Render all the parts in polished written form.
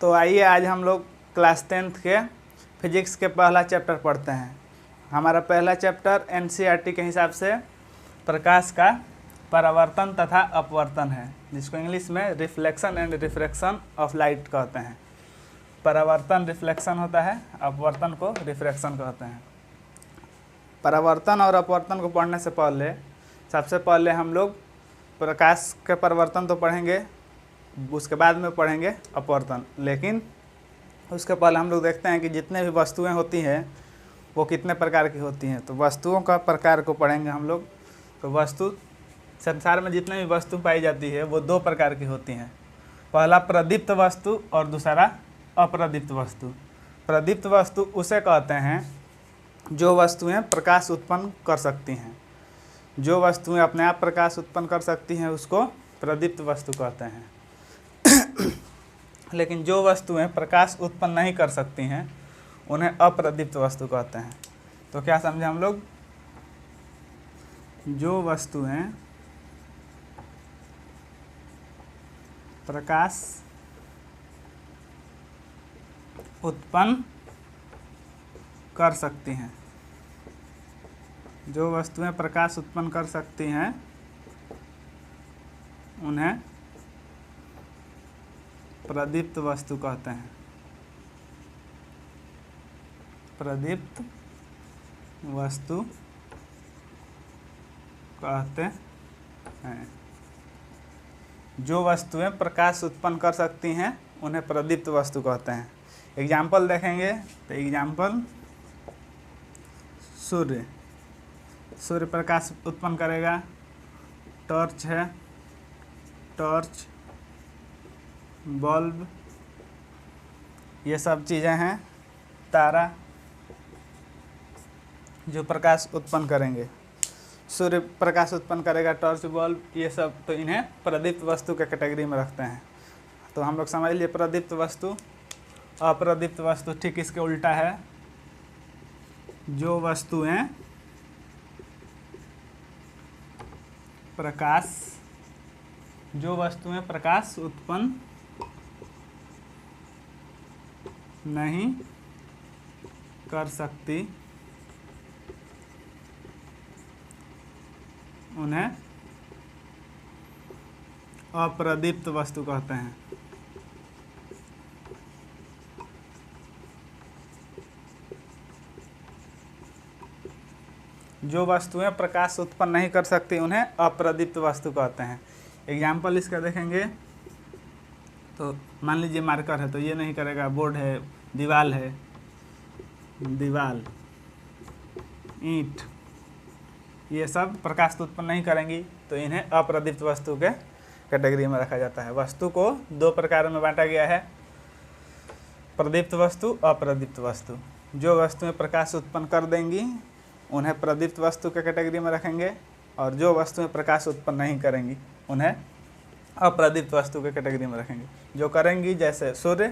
तो आइए आज हम लोग क्लास 10th के फिजिक्स के पहला चैप्टर पढ़ते हैं। हमारा पहला चैप्टर एनसीईआरटी के हिसाब से प्रकाश का परावर्तन तथा अपवर्तन है, जिसको इंग्लिश में reflection and refraction of light कहते हैं। परावर्तन रिफ्लेक्शन होता है, अपवर्तन को रिफ्रैक्शन कहते हैं। परावर्तन और अपवर्तन को पढ़ने से पहले सबसे पहले हम लोग प्रकाश के परिवर्तन तो पढ़ेंगे, उसके बाद में पढ़ेंगे अपवर्तन। लेकिन उसके पहले हम लोग देखते हैं कि जितने भी वस्तुएं होती हैं वो कितने प्रकार की होती हैं। तो वस्तुओं का प्रकार को पढ़ेंगे हम लोग। तो वस्तु, संसार में जितने भी वस्तु पाई जाती है वो दो प्रकार की होती हैं। पहला प्रदीप्त वस्तु और दूसरा अप्रदीप्त वस्तु। प्रदीप्त वस्तु उसे कहते हैं जो वस्तुएं प्रकाश उत्पन्न कर सकती हैं। जो वस्तुएं अपने आप प्रकाश उत्पन्न कर सकती हैं उसको प्रदीप्त वस्तु कहते हैं। लेकिन जो वस्तुएं प्रकाश उत्पन्न नहीं कर सकती हैं उन्हें अप्रदीप्त वस्तु कहते हैं। तो क्या समझे हम लोग? जो वस्तुएं प्रकाश उत्पन्न कर सकती हैं, जो वस्तुएं प्रकाश उत्पन्न कर सकती हैं उन्हें प्रदीप्त वस्तु कहते हैं। प्रदीप्त वस्तु कहते हैं। जो वस्तुएं प्रकाश उत्पन्न कर सकती हैं उन्हें प्रदीप्त वस्तु कहते हैं। एग्जाम्पल देखेंगे तो एग्जाम्पल, सूर्य। सूर्य प्रकाश उत्पन्न करेगा। टॉर्च है, टॉर्च, बल्ब, ये सब चीज़ें हैं। तारा जो प्रकाश उत्पन्न करेंगे, सूर्य प्रकाश उत्पन्न करेगा, टॉर्च, बल्ब, ये सब, तो इन्हें प्रदीप्त वस्तु के कैटेगरी में रखते हैं। तो हम लोग समझ लिए प्रदीप्त वस्तु। अप्रदीप्त वस्तु ठीक इसके उल्टा है। जो वस्तुएं प्रकाश उत्पन्न नहीं कर सकती उन्हें अप्रदीप्त वस्तु कहते हैं। जो वस्तुएं प्रकाश उत्पन्न नहीं कर सकती उन्हें अप्रदीप्त वस्तु कहते हैं। एग्जाम्पल इसका देखेंगे तो मान लीजिए मार्कर है तो ये नहीं करेगा, बोर्ड है, दीवार है, दीवार, ईंट, ये सब प्रकाश उत्पन्न नहीं करेंगी तो इन्हें अप्रदीप्त वस्तु के कैटेगरी में रखा जाता है। वस्तु को दो प्रकार में बांटा गया है, प्रदीप्त वस्तु, अप्रदीप्त वस्तु। जो वस्तुएं प्रकाश उत्पन्न कर देंगी उन्हें प्रदीप्त वस्तु के कैटेगरी में रखेंगे, और जो वस्तुएं प्रकाश उत्पन्न नहीं करेंगी उन्हें अप्रदीप्त वस्तु के कैटेगरी में रखेंगे। जो करेंगी, जैसे सूर्य,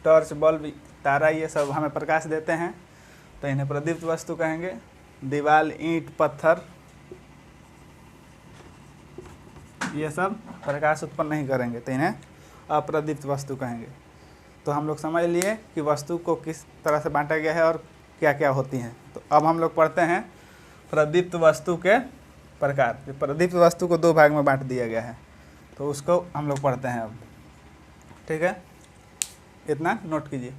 टॉर्च, बल्ब, तारा, ये सब हमें प्रकाश देते हैं तो इन्हें प्रदीप्त वस्तु कहेंगे। दीवार, ईंट, पत्थर, ये सब प्रकाश उत्पन्न नहीं करेंगे तो इन्हें अप्रदीप्त वस्तु कहेंगे। तो हम लोग समझ लिए कि वस्तु को किस तरह से बांटा गया है और क्या क्या होती हैं। तो अब हम लोग पढ़ते हैं प्रदीप्त वस्तु के प्रकार। प्रदीप्त वस्तु को दो भाग में बांट दिया गया है तो उसको हम लोग पढ़ते हैं अब। ठीक है, इतना नोट कीजिए।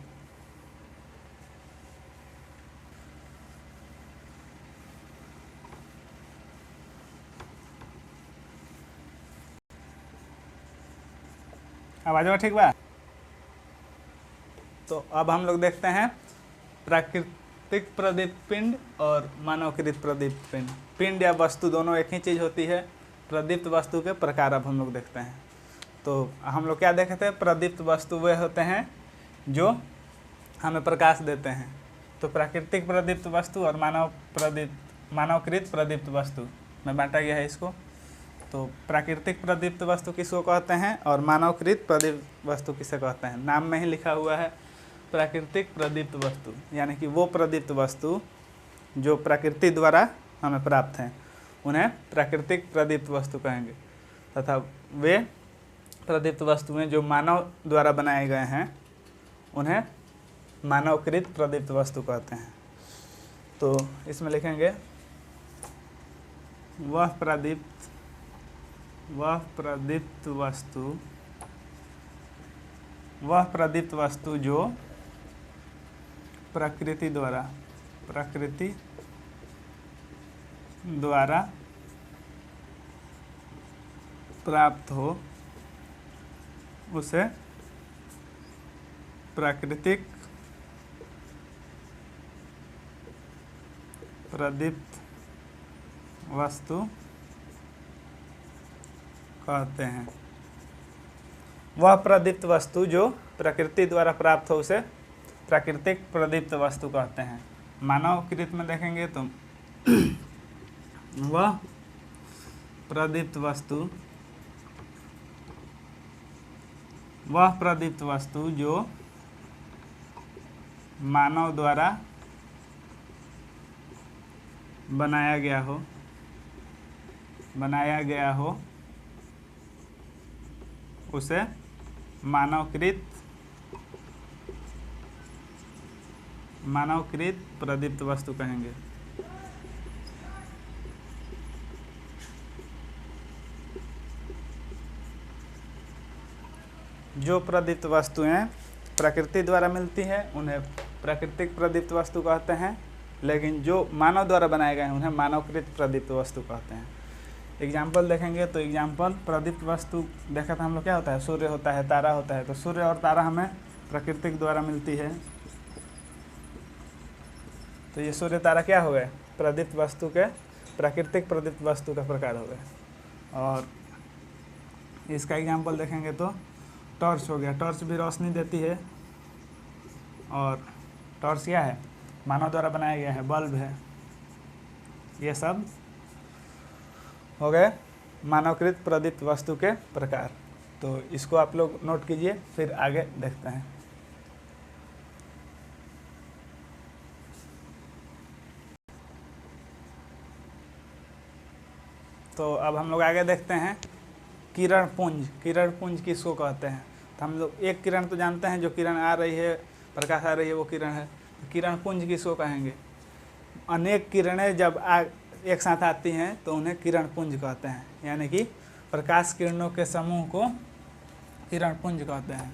आवाज ठीक बा? तो अब हम लोग देखते हैं प्राकृतिक प्रदीप्त पिंड और मानवकृत प्रदीप्त पिंड। पिंड या वस्तु दोनों एक ही चीज़ होती है। प्रदीप्त वस्तु के प्रकार अब हम लोग देखते हैं। तो हम लोग क्या देखे थे? प्रदीप्त वस्तु वे होते हैं जो हमें प्रकाश देते हैं। तो प्राकृतिक प्रदीप्त वस्तु और मानवकृत प्रदीप्त वस्तु में बांटा गया है इसको। तो प्राकृतिक प्रदीप्त वस्तु किसको कहते हैं और मानवकृत प्रदीप्त वस्तु किसे कहते हैं? नाम में ही लिखा हुआ है प्राकृतिक प्रदीप्त वस्तु, यानी कि वो प्रदीप्त वस्तु जो प्रकृति द्वारा हमें प्राप्त हैं उन्हें प्राकृतिक प्रदीप्त वस्तु कहेंगे। तथा वे प्रदीप्त वस्तुएं जो मानव द्वारा बनाए गए हैं उन्हें मानवकृत प्रदीप्त वस्तु कहते हैं। तो इसमें लिखेंगे वह प्रदीप्त वस्तु जो प्रकृति द्वारा प्राप्त हो उसे प्राकृतिक प्रदीप्त वस्तु कहते हैं। वह प्रदीप्त वस्तु जो प्रकृति द्वारा प्राप्त हो उसे प्राकृतिक प्रदीप्त वस्तु कहते हैं। मानवकृत में देखेंगे तो वह प्रदीप्त वस्तु जो मानव द्वारा बनाया गया हो उसे मानवकृत प्रदीप्त वस्तु कहेंगे। जो प्रदीप्त वस्तुएं प्रकृति द्वारा मिलती हैं उन्हें प्राकृतिक प्रदीप्त वस्तु कहते हैं, लेकिन जो मानव द्वारा बनाए गए हैं उन्हें मानवकृत प्रदीप्त वस्तु कहते हैं। एग्जाम्पल देखेंगे तो एग्जाम्पल प्रदीप्त वस्तु देखा था हम लोग, क्या होता है, सूर्य होता है, तारा होता है। तो सूर्य और तारा हमें प्रकृति द्वारा मिलती है, तो ये सूर्य तारा क्या हो गए, प्रदीप्त वस्तु के प्राकृतिक प्रदीप्त वस्तु का प्रकार हो गए। और इसका एग्जाम्पल देखेंगे तो टॉर्च हो गया, टॉर्च भी रोशनी देती है, और टॉर्च क्या है, मानव द्वारा बनाया गया है, बल्ब है। ये सब हो गए मानवकृत प्रदीप्त वस्तु के प्रकार। तो इसको आप लोग नोट कीजिए, फिर आगे देखते हैं। तो अब हम लोग आगे देखते हैं किरण पुंज। किरण पुंज किसको कहते हैं? तो हम लोग एक किरण तो जानते हैं, जो किरण आ रही है, प्रकाश आ रही है, वो किरण है। किरण पुंज किसको कहेंगे? अनेक किरणें जब एक साथ आती हैं तो उन्हें किरण पुंज कहते हैं, यानी कि प्रकाश किरणों के समूह को किरण पुंज कहते हैं।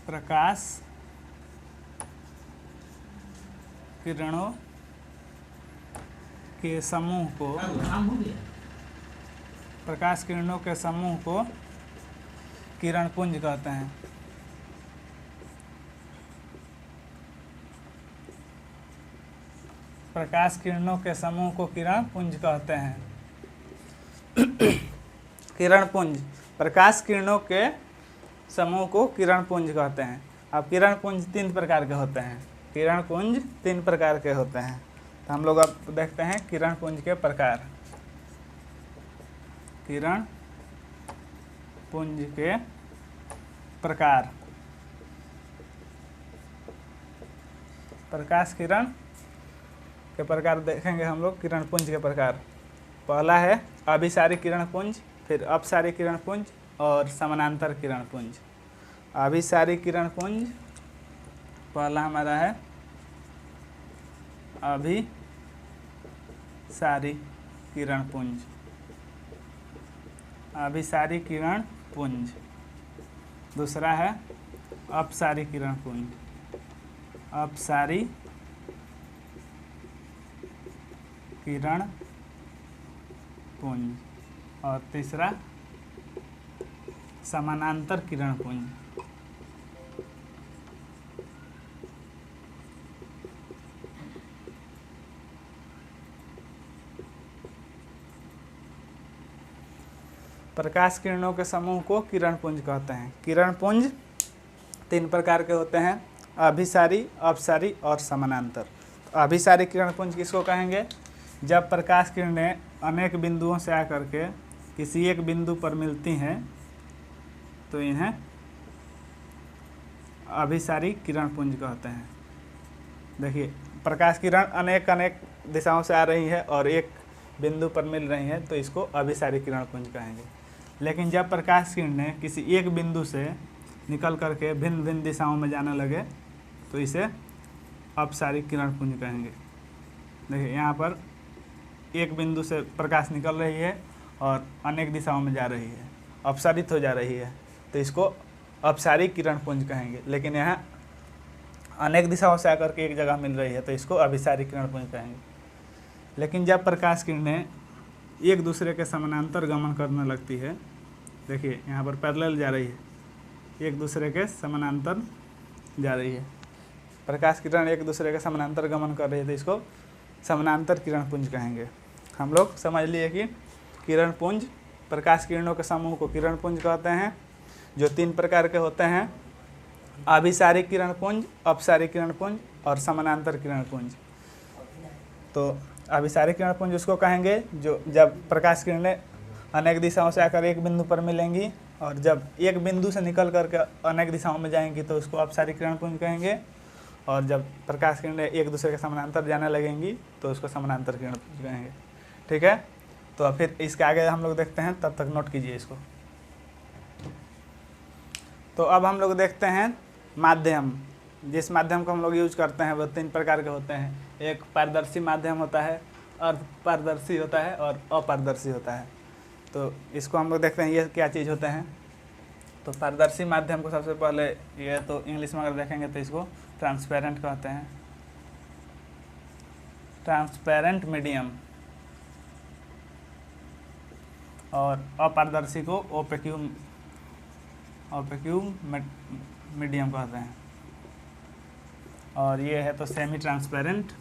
प्रकाश किरणों के समूह को किरण पुंज कहते हैं। प्रकाश किरणों के समूह को किरण पुंज कहते हैं। किरण पुंज, प्रकाश किरणों के समूह को किरण पुंज कहते हैं। अब किरण पुंज 3 प्रकार के होते हैं। किरण पुंज 3 प्रकार के होते हैं। तो हम लोग अब देखते हैं किरण पुंज के प्रकार। किरण पुंज के प्रकार। प्रकाश किरण के प्रकार देखेंगे हम लोग। किरण पुंज के प्रकार, पहला है अभिसारी किरण पुंज, फिर अपसारी किरण पुंज और समानांतर किरण पुंज। अभिसारी किरण पुंज पहला हमारा है अभिसारी किरण पुंज। अभिसारी किरण पुंज। दूसरा है अपसारी किरण पुंज। अपसारी किरण पुंज। और तीसरा समानांतर किरण पुंज। प्रकाश किरणों के समूह को किरण पुंज कहते हैं। किरण पुंज 3 प्रकार के होते हैं, अभिसारी, अपसारी और समानांतर। तो अभिसारी किरण पुंज किसको कहेंगे? जब प्रकाश किरणें अनेक बिंदुओं से आकर के किसी एक बिंदु पर मिलती हैं तो इन्हें अभिसारी किरण पुंज कहते हैं। देखिए, प्रकाश किरण अनेक दिशाओं से आ रही है और एक बिंदु पर मिल रही है, तो इसको अभिसारी किरण पुंज कहेंगे। लेकिन जब प्रकाश किरणें किसी एक बिंदु से निकल करके भिन्न भिन्न दिशाओं में जाने लगे तो इसे अपसारिक किरण पुंज कहेंगे। देखिए यहाँ पर एक बिंदु से प्रकाश निकल रही है और अनेक दिशाओं में जा रही है, अपसारित हो जा रही है, तो इसको अपसारिक किरण पुंज कहेंगे। लेकिन यहाँ अनेक दिशाओं से आकर के एक जगह मिल रही है तो इसको अभिसारिक किरण पुंज कहेंगे। लेकिन जब प्रकाश किरणें एक दूसरे के समानांतर गमन करने लगती है, देखिए यहाँ पर पैरेलल जा रही है, एक दूसरे के समानांतर जा रही है, प्रकाश किरण एक दूसरे के समानांतर गमन कर रही है तो इसको समानांतर किरण पुंज कहेंगे। हम लोग समझ लिए कि किरण पुंज, प्रकाश किरणों के समूह को किरण पुंज कहते हैं, जो 3 प्रकार के होते हैं, अभिसारिक किरण पुंज, अपसारिक किरण पुंज और समानांतर किरण पुंज। तो अभिसारिक किरण पुंज उसको कहेंगे जो जब प्रकाश किरणें अनेक दिशाओं से आकर एक बिंदु पर मिलेंगी और जब एक बिंदु से निकल करके अनेक दिशाओं में जाएंगी तो उसको अपसारिक किरण पुंज कहेंगे, और जब प्रकाश किरणें एक दूसरे के समानांतर जाने लगेंगी तो उसको समानांतर किरण पुंज कहेंगे। ठीक है, तो फिर इसके आगे हम लोग देखते हैं, तब तक नोट कीजिए इसको। तो अब हम लोग देखते हैं माध्यम। जिस माध्यम को हम लोग यूज करते हैं वो 3 प्रकार के होते हैं। एक पारदर्शी माध्यम होता है, अर्धपारदर्शी होता है और अपारदर्शी होता है। तो इसको हम लोग देखते हैं ये क्या चीज़ होते हैं। तो पारदर्शी माध्यम को सबसे पहले, ये तो इंग्लिश में अगर देखेंगे तो इसको ट्रांसपेरेंट कहते हैं, ट्रांसपेरेंट मीडियम। और अपारदर्शी को ओपेक्यू मीडियम कहते हैं। और ये है तो सेमी ट्रांसपेरेंट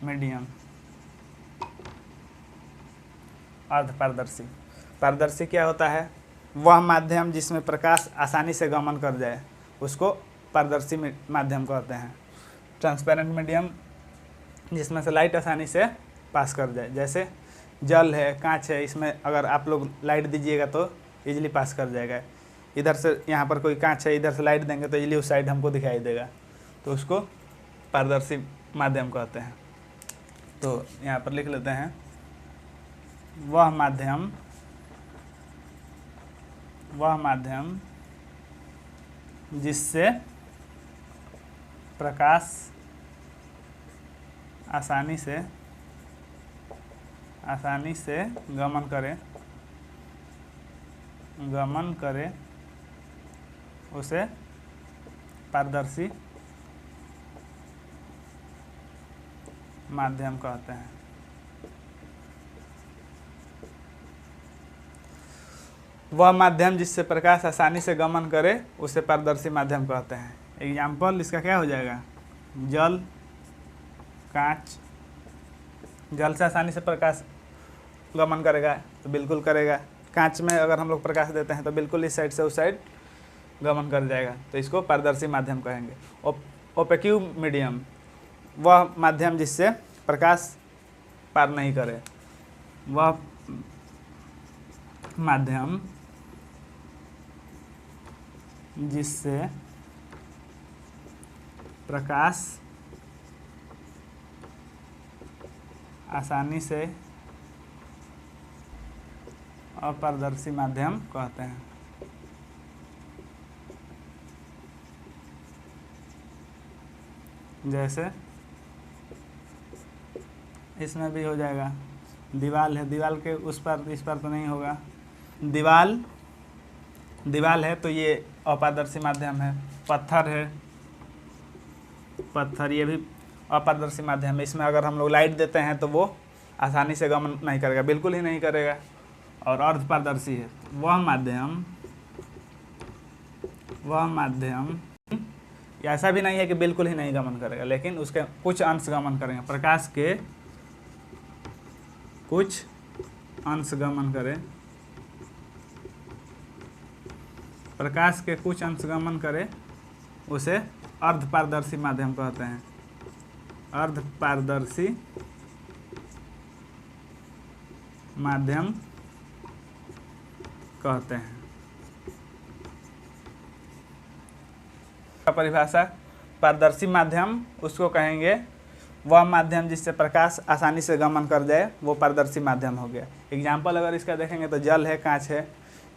मीडियम। अर्धपारदर्शी, पारदर्शी क्या होता है? वह माध्यम जिसमें प्रकाश आसानी से गमन कर जाए उसको पारदर्शी माध्यम कहते हैं। ट्रांसपेरेंट मीडियम जिसमें से लाइट आसानी से पास कर जाए, जैसे जल है, कांच है, इसमें अगर आप लोग लाइट दीजिएगा तो इजीली पास कर जाएगा। इधर से यहाँ पर कोई कांच है, इधर से लाइट देंगे तो इजीली उस साइड हमको दिखाई देगा, तो उसको पारदर्शी माध्यम कहते हैं। तो यहाँ पर लिख लेते हैं, वह माध्यम जिससे प्रकाश आसानी से गमन करे उसे पारदर्शी माध्यम कहते हैं। वह माध्यम जिससे प्रकाश आसानी से गमन करे उसे पारदर्शी माध्यम कहते हैं। एग्जाम्पल इसका क्या हो जाएगा? जल, कांच। जल से आसानी से प्रकाश गमन करेगा तो बिल्कुल करेगा। कांच में अगर हम लोग प्रकाश देते हैं तो बिल्कुल इस साइड से उस साइड गमन कर जाएगा, तो इसको पारदर्शी माध्यम कहेंगे। ओपेक्यू मीडियम, वह माध्यम जिससे प्रकाश पार नहीं करे। वह माध्यम जिससे प्रकाश आसानी से अपारदर्शी माध्यम कहते हैं। जैसे इसमें भी हो जाएगा, दीवाल है, दीवाल के उस पर इस पर तो नहीं होगा। दीवाल है तो ये अपारदर्शी माध्यम है। पत्थर है, पत्थर ये भी अपारदर्शी माध्यम है। इसमें अगर हम लोग लाइट देते हैं तो वो आसानी से गमन नहीं करेगा, बिल्कुल ही नहीं करेगा। और अर्धपारदर्शी है, वह माध्यम ऐसा भी नहीं है कि बिल्कुल ही नहीं गमन करेगा, लेकिन उसके कुछ अंश गमन करेंगे। प्रकाश के कुछ अंश गमन करे, प्रकाश के कुछ अंश गमन करे उसे अर्धपारदर्शी माध्यम कहते हैं। अर्धपारदर्शी माध्यम कहते हैं। परिभाषा, पारदर्शी माध्यम उसको कहेंगे वह माध्यम जिससे प्रकाश आसानी से गमन कर जाए वो पारदर्शी माध्यम हो गया। एग्जाम्पल अगर इसका देखेंगे तो जल है, कांच है,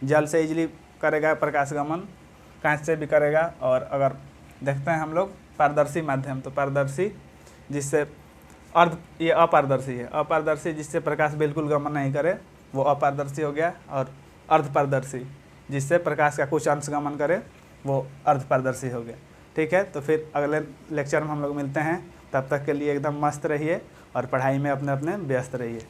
जल से इजीली करेगा प्रकाश गमन, कांच से भी करेगा। और अगर देखते हैं हम लोग पारदर्शी माध्यम, तो पारदर्शी जिससे ये अपारदर्शी है, अपारदर्शी जिससे प्रकाश बिल्कुल गमन नहीं करे वो अपारदर्शी हो गया। और अर्धपारदर्शी जिससे प्रकाश का कुछ अंश गमन करे वो अर्धपारदर्शी हो गया। ठीक है, तो फिर अगले लेक्चर में हम लोग मिलते हैं। तब तक के लिए एकदम मस्त रहिए और पढ़ाई में अपने अपने व्यस्त रहिए।